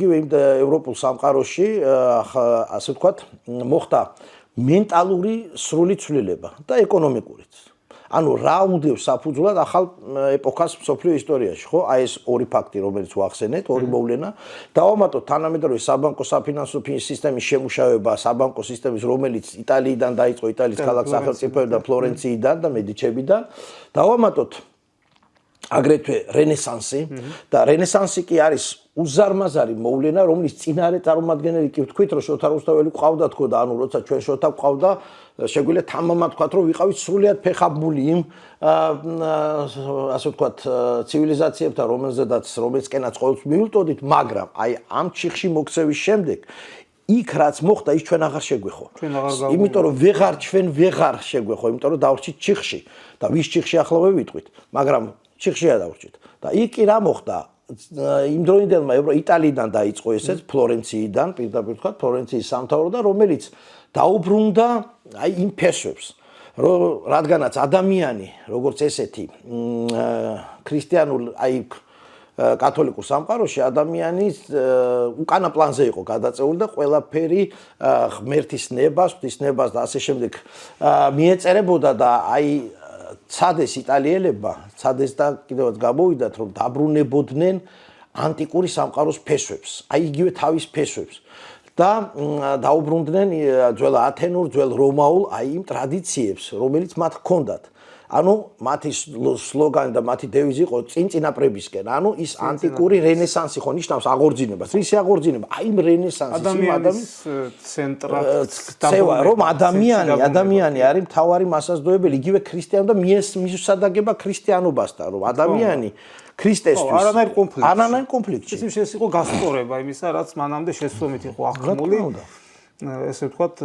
იგივე იმ ევროპულ სამყაროში ასე ვთქვათ მოხდა მენტალური სრული ცვლილება და ეკონომიკურიც. ანუ რა უდევს საფუძვლად ახალ ეპოქას მსოფლიო ისტორიაში, ხო? აი ეს ორი ფაქტი, რომელიც ვახსენეთ, ორი მოვლენა, დავამატოთ თანამედროვე საბანკო საფინანსო სისტემის შემუშავება, საბანკო სისტემის, რომელიც იტალიიდან დაიწყო, იტალიის ქალაქ სახელმწიფოებიდან, ფლორენციიდან და მედიჩებიდან, დავამატოთ აგრეთვე რენესანსი და რენესანსი კი არის უზარმაზარი მოვლენა, რომლის წინარე წარმომადგენელი კი ვთქვით, რომ შოთა რუსთაველი ყავდა თქო და ანუ როცა ჩვენ შოთა ყავდა, შეგვიძლია თამამად ვთქვათ, რომ ვიყავით სრულიად ფეხაბმული იმ ასე ვთქვათ ცივილიზაციებთან, რომელზეც ყოველთვის მივილტოდით, მაგრამ აი ამ ჩიხში მოქცევის შემდეგ იქ რაც მოხდა, ის ჩვენ აღარ შეგვეხო. იმიტომ რომ ჩვენ ვეღარ შეგვეხო, იმიტომ რომ დავრჩით ჩიხში და ვის ჩიხში ახლა ვიტყვით, მაგრამ ჩიხშია დავრჩით. და იქ კი რა მოხდა? იმ დროინდელმა იტალიიდან დაიწყო ესეც, ფლორენციიდან, პირდაპირ ვთქვათ, ფლორენციის სამთავროდან, რომელიც დაუბრუნდა აი იმ ფესვებს, რადგანაც ადამიანი, როგორც ესეთი ქრისტიანულ, აი კათოლიკურ სამყაროში ადამიანის უკანა პლანზე იყო გადაწეული და ყველაფერი ღმერთის ნებას, ღვთის ნებას და ასე შემდეგ მიეწერებოდა და აი ცადეს იტალიელებმა, ცადეს და კიდევაც გამოვიდათ, რომ დაბრუნებოდნენ ანტიკური სამყაროს ფესვებს, აი იგივე თავის ფესვებს და დაუბრუნდნენ ძველ ათენურ, ძველ რომაულ აი იმ ტრადიციებს, რომელიც მათ ჰქონდათ. ანუ მათი სლოგანი და მათი დევიზი იყო წინაპრებისკენ. ანუ ის ანტიკური რენესანსი ხო ნიშნავს აღორძინებას. ისი აღორძინება? აი იმ რენესანსის იმ ადამიანის ცენტრად წევა, რომ ადამიანი არის მთავარი მასაზრდოებელი, იგივე ქრისტიანი და მისუსადაგება ქრისტიანობასთან, რომ ადამიანი ქრისტესთვის არანაირ კონფლიქტში. ეს იყო გასწორება იმისა, რაც მანამდე შესწომით იყო აღქმული. ესე ვთქვათ,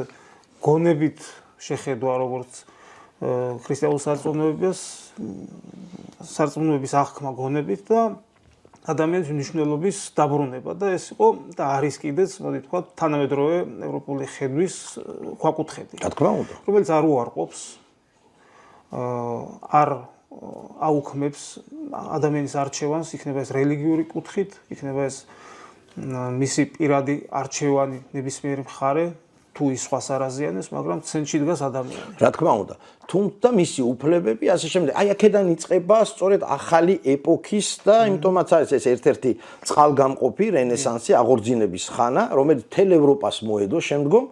გონებით შეხედვა როგორც ქრისტიანულ სარწმუნოების აღქმა გონებით და ადამიანის მნიშვნელობის დაბრუნება და ეს იყო და არის კიდეც, მოდი ვთქვათ, თანამედროვე ევროპული ხედვის ქვაკუთხედი. რა თქმა უნდა, რომელიც არ უარყოფს, არ აუქმებს ადამიანის არჩევანს, იქნება ეს რელიგიური კუთხით, იქნება ეს მისი პირადი არჩევანი ნებისმიერი მხარე, თუ ის სხვას არ აზიანებს, მაგრამ ცენტრში დგას ადამიანი. რა თქმა უნდა, თუმცა მისი უფლებები ასე შემდეგ. აი აქედან იწყება სწორედ ახალი ეპოქის და იმიტომაც არის ეს ერთ-ერთი წყალგამყოფი რენესანსი, აღორძინების ხანა, რომელიც მთელ ევროპას მოედო შემდგომ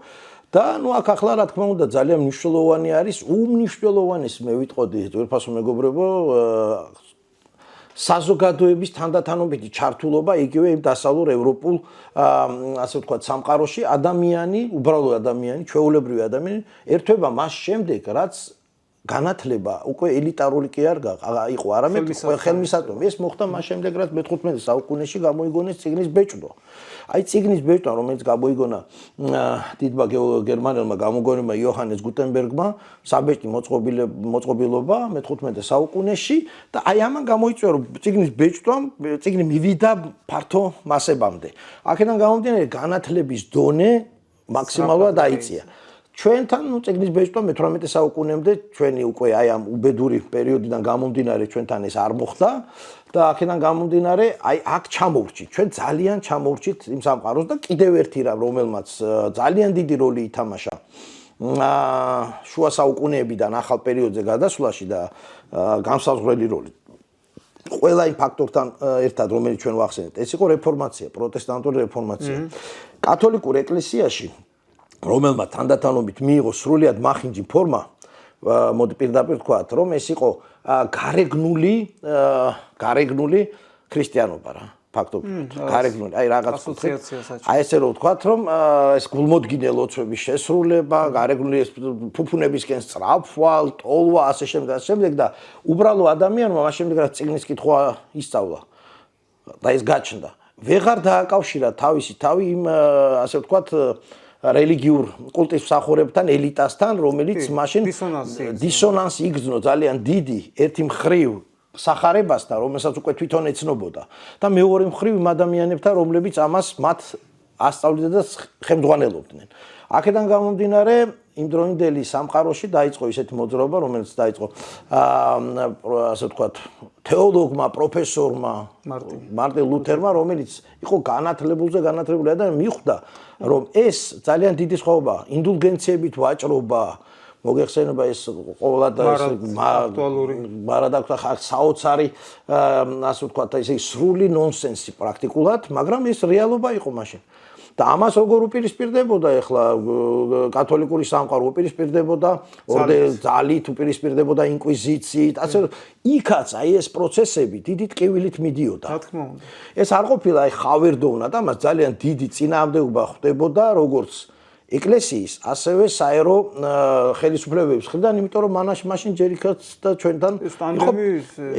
და ნუ აქ ახლა რა თქმა უნდა ძალიან მნიშვნელოვანი არის, უმნიშვნელოვანესი მე ვიტყოდი ძვირფასო მეგობრებო, საზოგადოების თანდათანობითი ჩართულობა იგივე იმ დასავლურ ევროპულ ასე ვთქვათ სამყაროში ადამიანი, უბრალოდ ადამიანი, ჩვეულებრივი ადამიანი ერთვება მას შემდეგ, რაც განათლება უკვე ელიტარული კი არ იყო, არამედ ხელმისაწვდომი. ეს მოხდა მას შემდეგ, რაც მე-15 საუკუნეში გამოიგონეს წიგნის ბეჭდვა. აი წიგნის ბეჭდვა, რომელიც გამოიგონა დიდმა გერმანელმა გამოგონებმა იოჰანეს გუტენბერგმა, საბეჭდი მოწყობილობა მე-15 საუკუნეში და აი ამან გამოიწვია, რომ წიგნის ბეჭდვამ წიგნი მივიდა ფართო მასებამდე. აქედან გამომდინარე განათლების დონე მაქსიმალურად დაიწია. ჩვენთან წიგნის ბეჭდვა მე-18 საუკუნემდე ჩვენი უკვე აი ამ უბედური პერიოდიდან გამომდინარე ჩვენთან ეს არ მოხდა და აქედან გამომდინარე აი აქ ჩამოვრჩით. ჩვენ ძალიან ჩამოვრჩით იმ სამყაროს და კიდევ ერთი რამ, რომელმაც ძალიან დიდი როლი ითამაშა შუა საუკუნეებიდან ახალ პერიოდზე გადასვლაში და განსაზღვრელი როლი. ყველა იმ ფაქტორთან ერთად, რომელიც ჩვენ ვახსენეთ, ეს იყო რეფორმაცია, პროტესტანტული რეფორმაცია. კათოლიკურ ეკლესიაში რომელმაც თანდათანობით მიიღო სრულიად მახინჯი ფორმა, მოდი პირდაპირ ვთქვათ, რომ ეს იყო გარეგნული ქრისტიანობა რა, ფაქტობრივად. გარეგნული, აი რაღაც კუთხით. აი ესე რომ ვთქვათ, რომ ეს გულმოდგინე ლოცვების შესრულება, გარეგნული ფუფუნებისკენ სწრაფვა, ტოლვა, ასე შემდეგ და უბრალო ადამიანმა მას შემდეგ რაც წიგნის კითხვა ისწავლა და ეს გაჩნდა. ვეღარ დააკავშირა თავისი თავი იმ ასე ვთქვათ რელიგიურ კულტის მსახურებთან, ელიტასთან, რომელიც მაშინ დისონანსი იგრძნო ძალიან დიდი ერთი მხრივ სახარებასთან, რომელსაც უკვე თვითონ ეცნობოდა და მეორე მხრივ იმ ადამიანებთან, რომლებიც ამას მათ ასწავლიდა და ხელმძღვანელობდნენ. აქედან გამომდინარე, იმ დროინდელი სამყაროში დაიწყო ისეთი მოძრაობა, რომელიც დაიწყო ასე ვთქვათ, თეოლოგმა, პროფესორმა მარტინ ლუთერმა, რომელიც იყო განათლებული ადამიანი, მიხვდა, რომ ეს ძალიან დიდი სხვაობაა, ინდულგენციებით ვაჭრობა, მოგეხსენება ეს ყოველად საოცარი, ასე ვთქვათ, ესე სრული ნონსენსი პრაქტიკულად, მაგრამ ეს რეალობა იყო მაშინ. და ამას როგორ უპირისპირდებოდა ახლა კათოლიკური სამყარო უპირისპირდებოდა ძალით უპირისპირდებოდა ინკვიზიციით, ასე რომ იქაც აი ეს პროცესები დიდი ტკივილით მიდიოდა. რა თქმა უნდა. ეს არ ყოფილა აი ხავერდოვნა და მას ძალიან დიდი წინააღმდეგობა ხდებოდა როგორც ეკლესიის, ასევე საერო ხელისუფლებების მხრიდან, იმიტომ რომ მაშინ ჯერ იქაც და ჩვენთან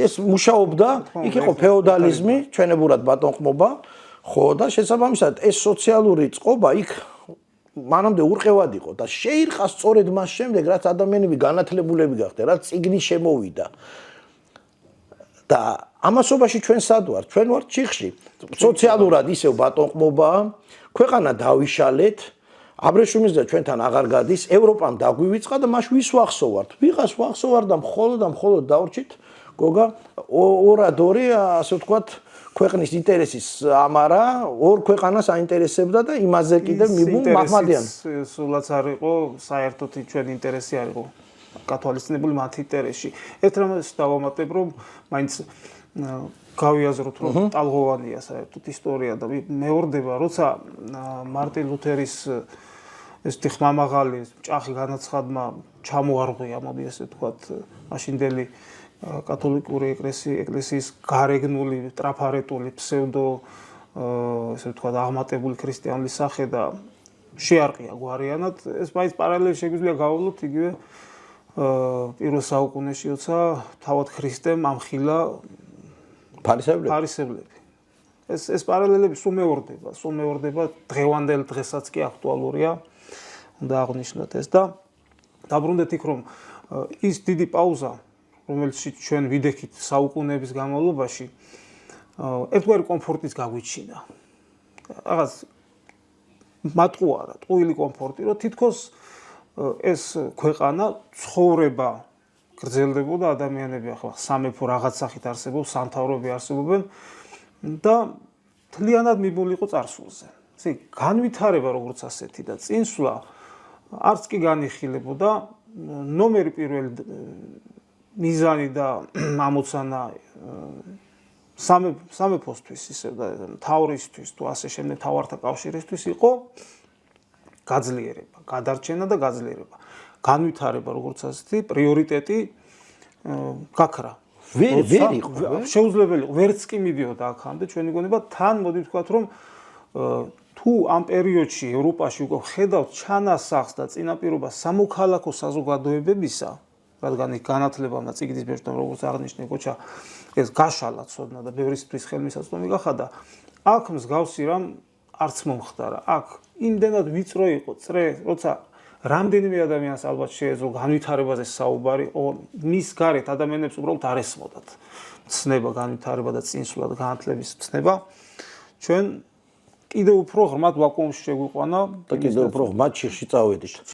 ეს მუშაობდა, იქ იყო ფეოდალიზმი, ჩვენებურად ბატონყმობა. ხო და შესაბამისად ეს სოციალური წყობა იქ მანამდე ურყევად იყო და შეირყა სწორედ მას შემდეგ რაც ადამიანები განათლებულები გახდნენ, რაც წიგნი შემოვიდა. და ამასობაში ჩვენ სად ვართ? ჩვენ ვართ ჩიხში. სოციალურად ისევ ბატონყმობაა, ქვეყანა დავიშალეთ, აბრეშუმის და ჩვენთან აღარ გადის, ევროპამ დაგვივიწყა და მას ვის ვახსოვართ? ვიღას ვახსოვარ და მხოლოდ დავრჩით გოგა ორადორი, ასე ვთქვათ, ქვეყნის ინტერესის ამარა, ორ ქვეყანას აინტერესებდა და იმაზე კიდევ მიბუ მაჰმადიანი. სულაც არ იყო, საერთოდ ჩვენი ინტერესი არ იყო გათვალისწინებული მათ ინტერესში. ერთ რამას დავამატებ, რომ მაინც გავიაზროთ, რომ ტალღოვანია საერთოდ ისტორია და მეორდება, როცა მარტინ ლუთერის ესეთი ხმამაღალი, ჭახი განაცხადმა ჩამოარღვია, მოდი ასე ვთქვათ, მაშინდელი კათოლიკური ეკლესიის გარეგნული, ტრაფარეტული, ფსევდო, ესე ვთქვათ, აღმატებული ქრისტიანული სახე და შეარყია გვარიანად, ეს მაინც პარალელში შეგვიძლია გავავლოთ იგივე პირველ საუკუნეში, როცა თავად ქრისტემ ამხილა ფარისევლები. ეს პარალელები სულ მეორდება, დღევანდელ დღესაც კი აქტუალურია, უნდა აღვნიშნოთ ეს და დაბრუნდეთ იქ, რომ ის დიდი პაუზა რომელიც ჩვენ ვიდექით საუკუნეების განმავლობაში ერთგვარი კომფორტის გაგვიჩინა. რაღაც მატყუარა, ტყუილი კომფორტი, რომ თითქოს ეს ქვეყანა ცხოვრება გრძელდებოდა, ადამიანები ახლა სამეფო რაღაც სახით არსებობს, სამთავროები არსებობენ და თლიანად მიბული იყო წარსულზე. ესე განვითარება როგორც ასეთი და წინსვლა არც კი განიხილებოდა, ნომერი პირველი მიზანი და ამოცანა სამეფოსთვის ისე და მთავრისთვის თუ ასე შემდეგ მთავართა კავშირისთვის იყო გაძლიერება, გადარჩენა და გაძლიერება. განვითარება როგორც ასეთი პრიორიტეტი გაქრა. ვერ იყო. შეუძლებელი იყო, ვერც კი მიდიოდა აქამდე ჩვენი გონება თან მოდი ვთქვათ რომ თუ ამ პერიოდში ევროპაში უკვე ხედავთ ჩანასახს და წინაპირობას სამოქალაქო საზოგადოებებისა, რადგან იქ განათლებამ და წიგნის ბეჭდამ როგორც აღნიშნე გოჩა ეს გაშალა ცოდნა და ბევრისთვის ხელმისაწვდომი გახადა, აქ მსგავსი რამ არც მომხდარა. აქ იმდენად ვიწრო იყო წრე, როცა რამდენიმე ადამიანს ალბათ შეეძლო განვითარებაზე საუბარი, მის გარეთ ადამიანებს უბრალოდ არ ესმოდათ ცნება, განვითარება და წინსვლა და განათლების ცნება. ჩვენ კიდევ უფრო ღრმად ვაკუუმში შეგვიყვანა და კიდევ უფრო ღრმად ჩიხში წავედით.